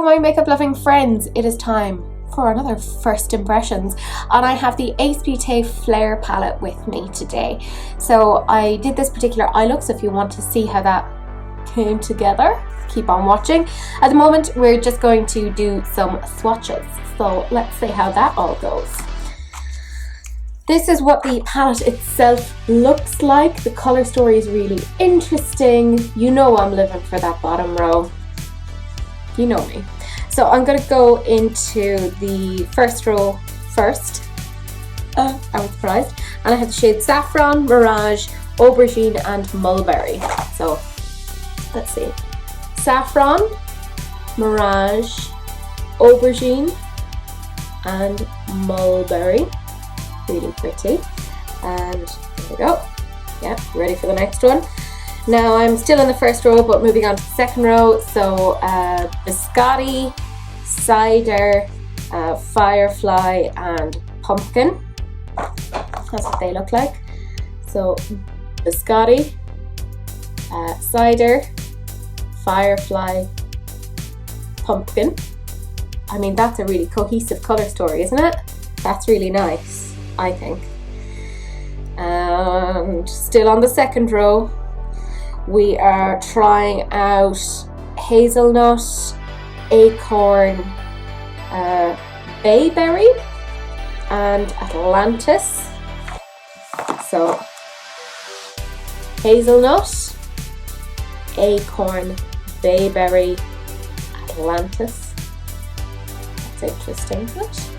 my makeup loving friends, it is time for another first impressions, and I have the Ace Beauté Flair palette with me today. So I did this particular eye look, so if you want to see how that came together, keep on watching. At the moment we're just going to do some swatches, so let's see how that all goes. This is what the palette itself looks like. The color story is really interesting. You know I'm living for that bottom row. You know me. So I'm going to go into the first row first. I was surprised. And I have the shades Saffron, Mirage, Aubergine and Mulberry. So let's see. Saffron, Mirage, Aubergine and Mulberry. Really pretty. And there we go. Yeah, ready for the next one. Now I'm still in the first row, but moving on to the second row. So Biscotti, Cider, Firefly and Pumpkin. That's what they look like. So Biscotti, Cider, Firefly, Pumpkin. I mean, that's a really cohesive colour story, isn't it? That's really nice, I think. And still on the second row, we are trying out Hazelnut, Acorn, Bayberry and Atlantis. So Hazelnut, Acorn, Bayberry, Atlantis. That's interesting, isn't it?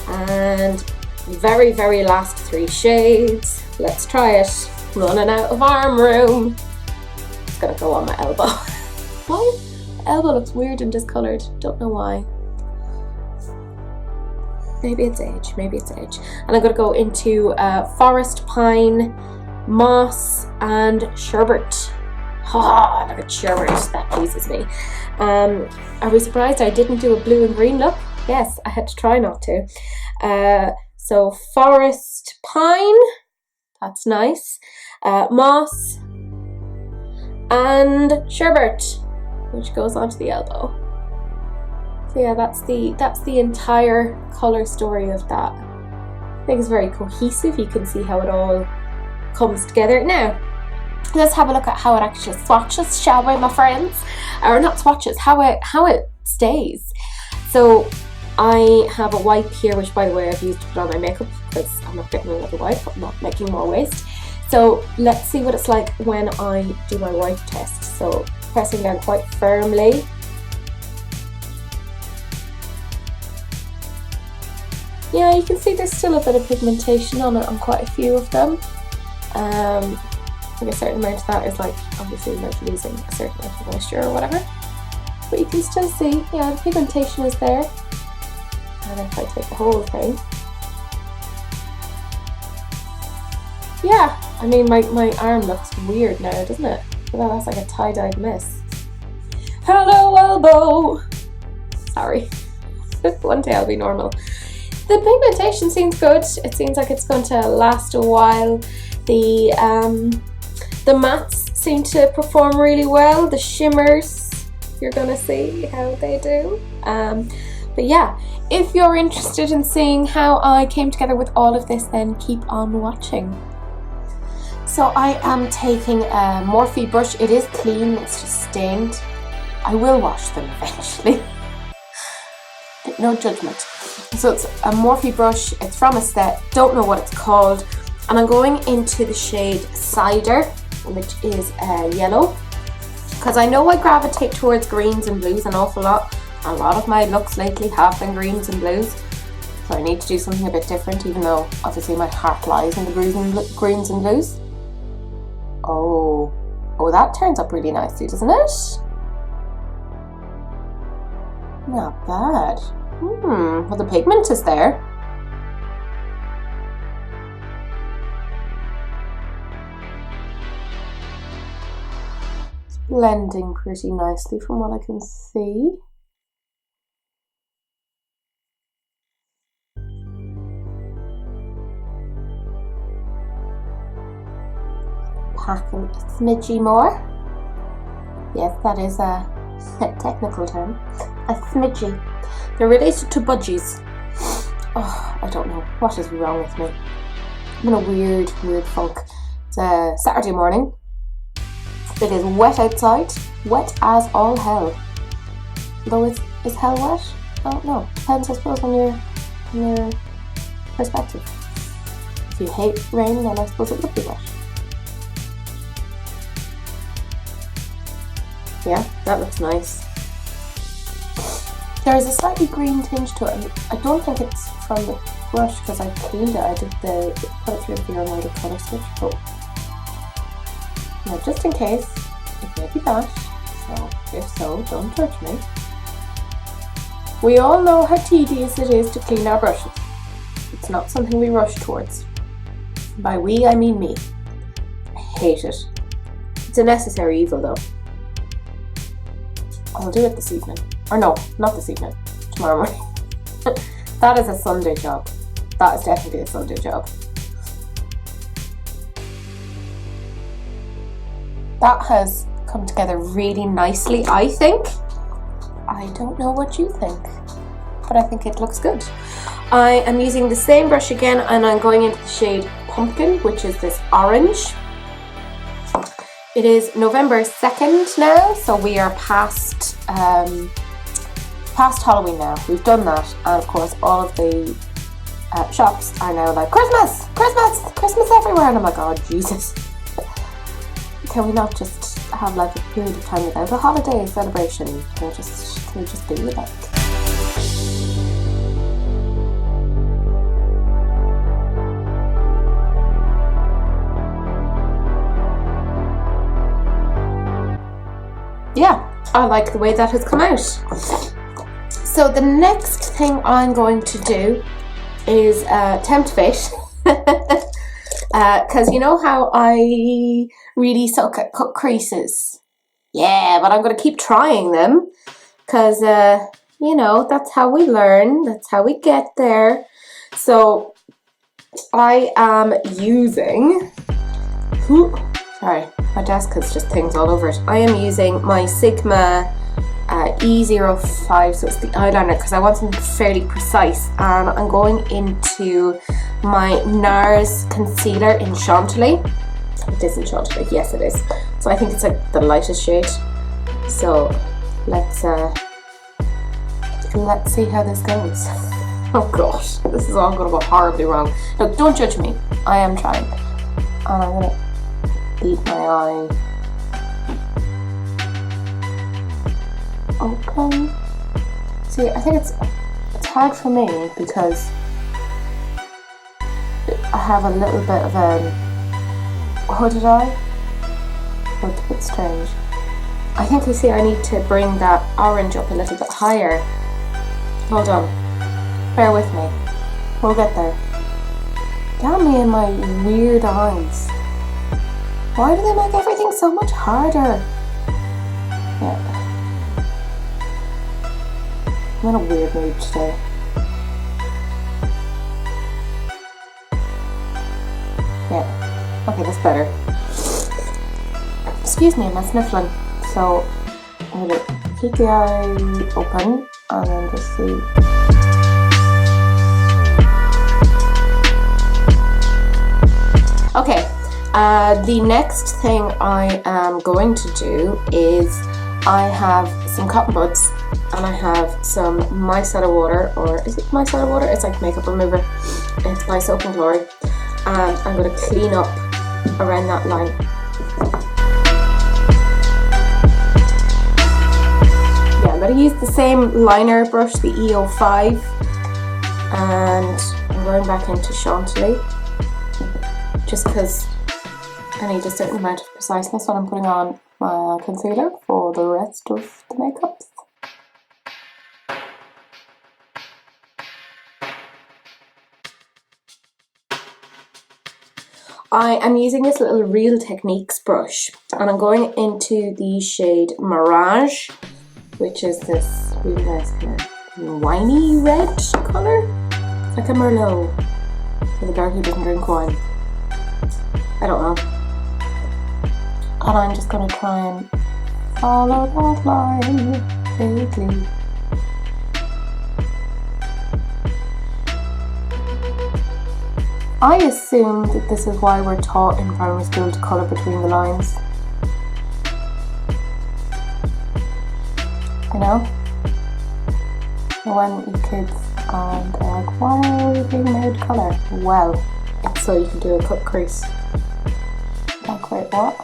And very, very last three shades. Let's try it. Running out of arm room. It's gonna go on my elbow. Why? My elbow looks weird and discoloured. Don't know why. Maybe it's age. Maybe it's age. And I'm gonna go into Forest Pine, Moss, and Sherbet. Ah, look at Sherbet. That pleases me. Are we surprised I didn't do a blue and green look? Yes, I had to try not to. So Forest Pine. That's nice. Moss and Sherbet, which goes onto the elbow. So yeah, that's the entire color story of that. I think it's very cohesive. You can see how it all comes together. Now, let's have a look at how it actually swatches, shall we, my friends? Or not swatches, how it stays. So I have a wipe here, which by the way I've used to put on my makeup because I'm not getting another wipe, I'm not making more waste. So let's see what it's like when I do my wipe test. So pressing down quite firmly. Yeah, you can see there's still a bit of pigmentation on it on quite a few of them. I think a certain amount of that is like obviously like losing a certain amount of moisture or whatever. But you can still see, yeah, the pigmentation is there. And if I take the whole thing, yeah, I mean my arm looks weird now, doesn't it? Well, that's like a tie-dyed mess. Hello, elbow! Sorry. One day I'll be normal. The pigmentation seems good. It seems like it's going to last a while. The mattes seem to perform really well. The shimmers, you're gonna see how they do. But yeah, if you're interested in seeing how I came together with all of this, then keep on watching. So I am taking a Morphe brush. It is clean, it's just stained. I will wash them eventually. No judgment. So it's a Morphe brush, it's from a set, don't know what it's called. And I'm going into the shade Cider, which is yellow. Because I know I gravitate towards greens and blues an awful lot. A lot of my looks lately have been greens and blues, so I need to do something a bit different, even though obviously my heart lies in the greens and blues. Oh, that turns up really nicely, doesn't it? Not bad. Well, the pigment is there. It's blending pretty nicely from what I can see. Packing a smidgy more. Yes, that is a technical term. a smidgy. They're related to budgies. Oh, I don't know. What is wrong with me? I'm in a weird funk. It's a Saturday morning. It is wet outside. Wet as all hell. Though is hell wet? I don't know. Depends, I suppose, on your perspective. If you hate rain, then I suppose it would be wet. Yeah, that looks nice. There is a slightly green tinge to it. I don't think it's from the brush because I cleaned it. I did put it through the mirror and made a colour switch, but you know, just in case, it may be that. So if so, don't judge me. We all know how tedious it is to clean our brushes. It's not something we rush towards. By we, I mean me. I hate it. It's a necessary evil though. I'll do it this evening. Or no, not this evening. Tomorrow morning. That is a Sunday job. That is definitely a Sunday job. That has come together really nicely, I think. I don't know what you think, but I think it looks good. I am using the same brush again, and I'm going into the shade Pumpkin, which is this orange. It is November 2nd now, so we are past Halloween now. We've done that, and of course all of the shops are now like, Christmas! Christmas! Christmas everywhere! And I'm like, oh Jesus. Can we not just have like a period of time without a holiday celebration? Can we just do it like? Yeah, I like the way that has come out. So the next thing I'm going to do is tempt fate. Because you know how I really suck at cut creases? Yeah, but I'm going to keep trying them. Because, you know, that's how we learn. That's how we get there. So I am using... Sorry, my desk has just things all over it. I am using my Sigma E05, so it's the eyeliner, because I want something fairly precise, and I'm going into my NARS concealer in Chantilly. It is in Chantilly, yes it is. So I think it's like the lightest shade. So let's see how this goes. Oh gosh, this is all going to go horribly wrong. Look, don't judge me. I am trying, and I'm gonna beat my eye. Open. See, I think it's hard for me because I have a little bit of a hooded eye. It's a bit strange. I think you see I need to bring that orange up a little bit higher. Hold on. Bear with me. We'll get there. Damn me and my weird eyes. Why do they make everything so much harder? Yeah. I'm in a weird mood today. Yeah. Okay, that's better. Excuse me, I'm sniffling. So I'm gonna keep the eye open and then just see. Okay. The next thing I am going to do is I have some cotton buds and I have some micellar water, or is it micellar water? It's like makeup remover. It's by Soap and Glory, and I'm going to clean up around that line. Yeah, I'm going to use the same liner brush, the E05, and I'm going back into Chantilly just because I need a certain amount of preciseness when I'm putting on my concealer for the rest of the makeups. I am using this little Real Techniques brush, and I'm going into the shade Mirage, which is this really nice kind of winey red colour. It's like a Merlot for the girl who doesn't drink wine. I don't know. And I'm just going to try and follow that line vaguely. I assume that this is why we're taught in primary school to colour between the lines. You know? When you kids and they're like, why are we being made colour? Well, it's so you can do a cut crease. Like, wait, what?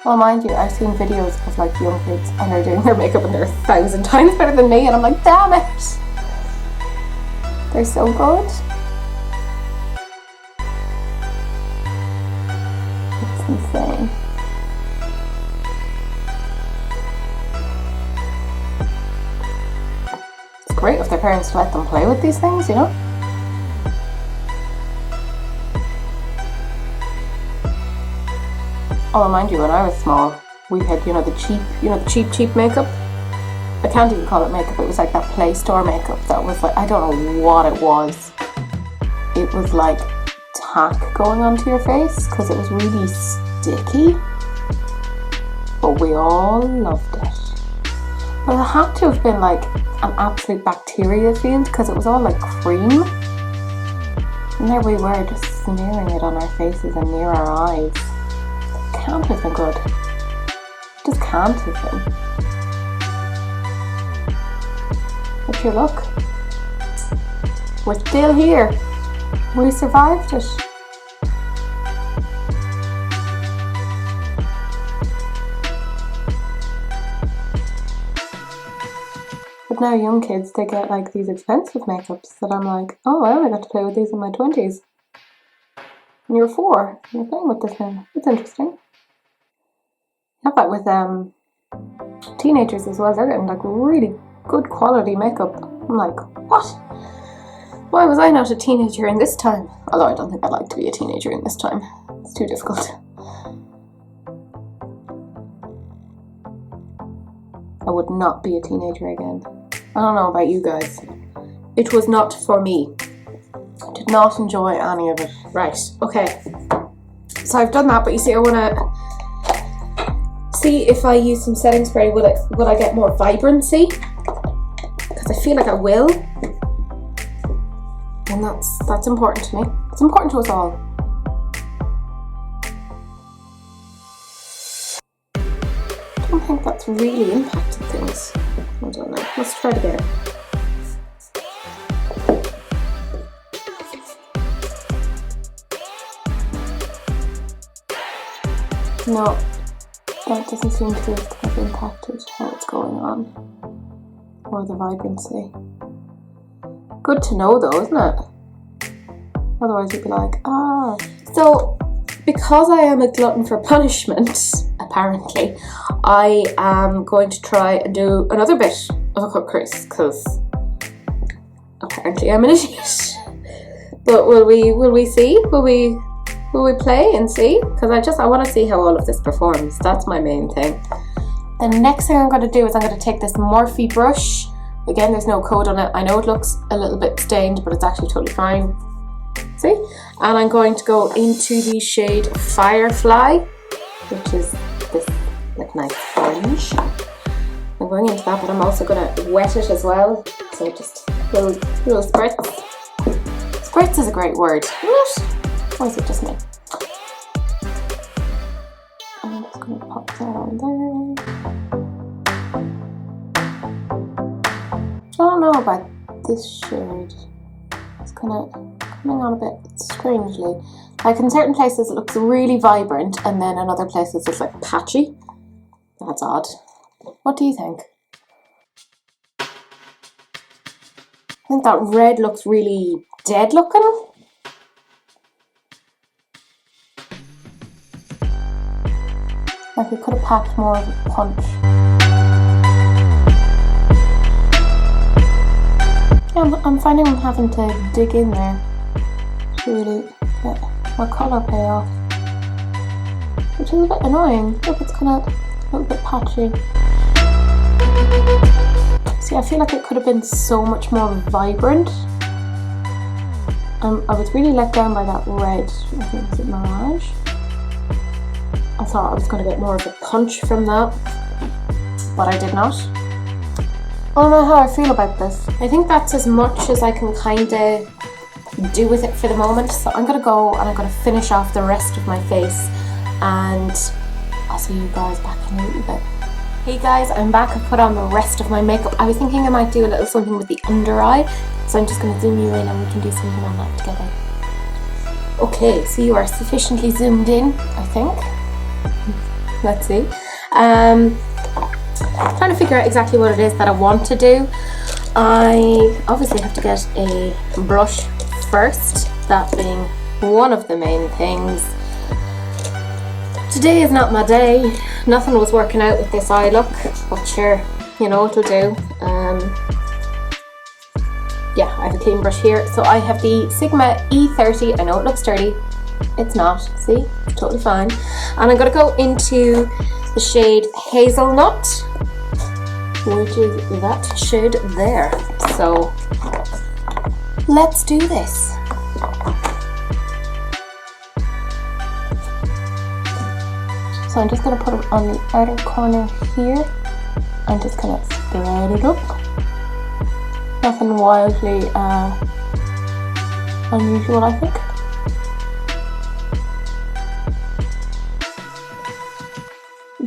Well, mind you, I've seen videos of like young kids and they're doing their makeup and they're 1,000 times better than me, and I'm like, damn it! They're so good. It's insane. It's great of their parents to let them play with these things, you know? Oh, mind you, when I was small, we had, the cheap makeup. I can't even call it makeup, it was like that Play Store makeup that was like, I don't know what it was. It was like tack going onto your face because it was really sticky. But we all loved it. But it had to have been like an absolute bacteria field because it was all like cream. And there we were just smearing it on our faces and near our eyes. Can't have been good. Just can't have been. But here, look. We're still here. We survived it. But now young kids, they get like these expensive makeups that I'm like, oh, I only got to play with these in my 20s. And you're 4, and you're playing with this now. It's interesting. I have that with teenagers as well. They're getting like really good quality makeup. I'm like, what? Why was I not a teenager in this time? Although I don't think I'd like to be a teenager in this time. It's too difficult. I would not be a teenager again. I don't know about you guys. It was not for me. I did not enjoy any of it. Right, okay. So I've done that, but you see, I want to see if I use some setting spray, will I get more vibrancy? Because I feel like I will. And that's important to me. It's important to us all. I don't think that's really impacted things. I don't know. Let's try it again. No, that doesn't seem to have impacted how it's going on, or the vibrancy. Good to know though, isn't it? Otherwise you'd be like, ah. So, because I am a glutton for punishment, apparently, I am going to try and do another bit of a cut crease, because apparently I'm an idiot. But will we see? Will we play and see? Because I want to see how all of this performs. That's my main thing. The next thing I'm going to do is I'm going to take this Morphe brush. Again, there's no code on it. I know it looks a little bit stained, but it's actually totally fine. See? And I'm going to go into the shade Firefly, which is this like nice orange. I'm going into that, but I'm also going to wet it as well. So just little spritz. Spritz is a great word, isn't it? Or is it just me? I'm just going to pop that on there. I don't know about this shade. It's kind of coming on a bit strangely. Like in certain places it looks really vibrant, and then in other places it's like patchy. That's odd. What do you think? I think that red looks really dead looking. Like it could have packed more of a punch. Yeah, I'm finding I'm having to dig in there to really get my colour payoff, which is a bit annoying. Look, it's kind of a little bit patchy. See, I feel like it could have been so much more vibrant. I was really let down by that red, I think it's Mirage. I thought I was going to get more of a punch from that, but I did not. I don't know how I feel about this. I think that's as much as I can kind of do with it for the moment. So I'm gonna go and I'm gonna finish off the rest of my face, and I'll see you guys back in a little bit. Hey guys, I'm back. I put on the rest of my makeup. I was thinking I might do a little something with the under eye, so I'm just gonna zoom you in and we can do something on that together. Okay, so you are sufficiently zoomed in, I think. Let's see. Trying to figure out exactly what it is that I want to do. I obviously have to get a brush first, that being one of the main things. Today is not my day. Nothing was working out with this eye look, but sure, you know, it'll do. Yeah, I have a clean brush here. So I have the Sigma E30. I know it looks dirty. It's not. See? It's totally fine. And I'm going to go into the shade Hazelnut, which is that shade there. So let's do this. So I'm just going to put it on the outer corner here and just kind of spread it up. Nothing wildly unusual, I think.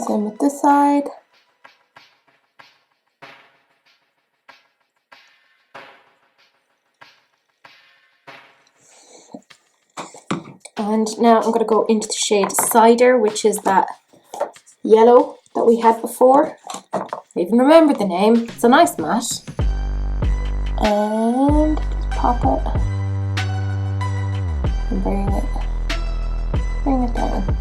Same with this side. And now I'm going to go into the shade Cider, which is that yellow that we had before. I even remember the name. It's a nice matte. And just pop it and bring it down.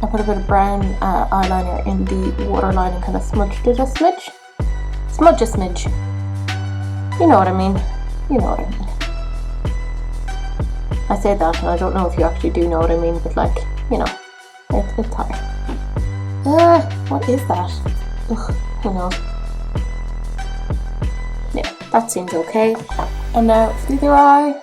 I put a bit of brown eyeliner in the waterline and kind of smudged it a smidge. Smudge a smidge. You know what I mean. You know what I mean. I say that and I don't know if you actually do know what I mean, but like, you know, it's hard. What is that? Ugh, who knows? Yeah, that seems okay. And now for the other eye.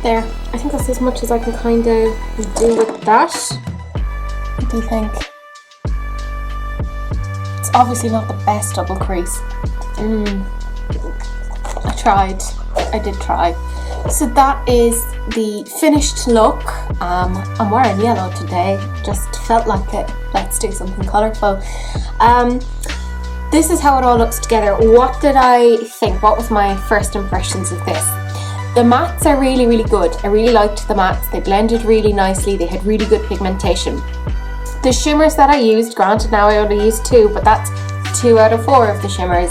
There, I think that's as much as I can kind of do with that. What do you think? It's obviously not the best double crease. I tried. I did try. So that is the finished look. I'm wearing yellow today. Just felt like it. Let's do something colourful. This is how it all looks together. What did I think? What was my first impressions of this? The mattes are really, really good. I really liked the mattes. They blended really nicely. They had really good pigmentation. The shimmers that I used, granted now I only used 2, but that's 2 out of 4 of the shimmers.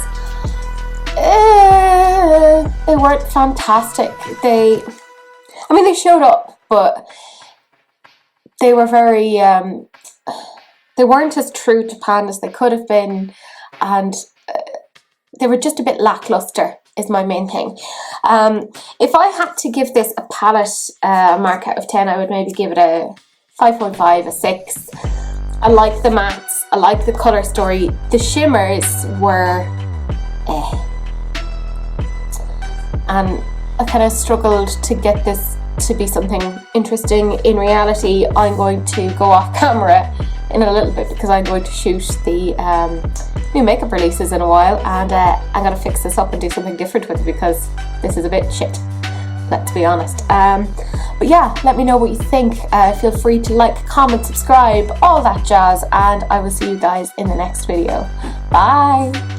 They weren't fantastic. They showed up, but they were very, they weren't as true to pan as they could have been, and they were just a bit lackluster. Is my main thing. If I had to give this a palette mark out of 10, I would maybe give it a 5.5, a 6. I like the mattes, I like the colour story. The shimmers were and I kind of struggled to get this to be something interesting. In reality, I'm going to go off camera in a little bit because I'm going to shoot the new makeup releases in a while, and I'm going to fix this up and do something different with it because this is a bit shit, let's be honest. But yeah, let me know what you think. Feel free to like, comment, subscribe, all that jazz, and I will see you guys in the next video. Bye!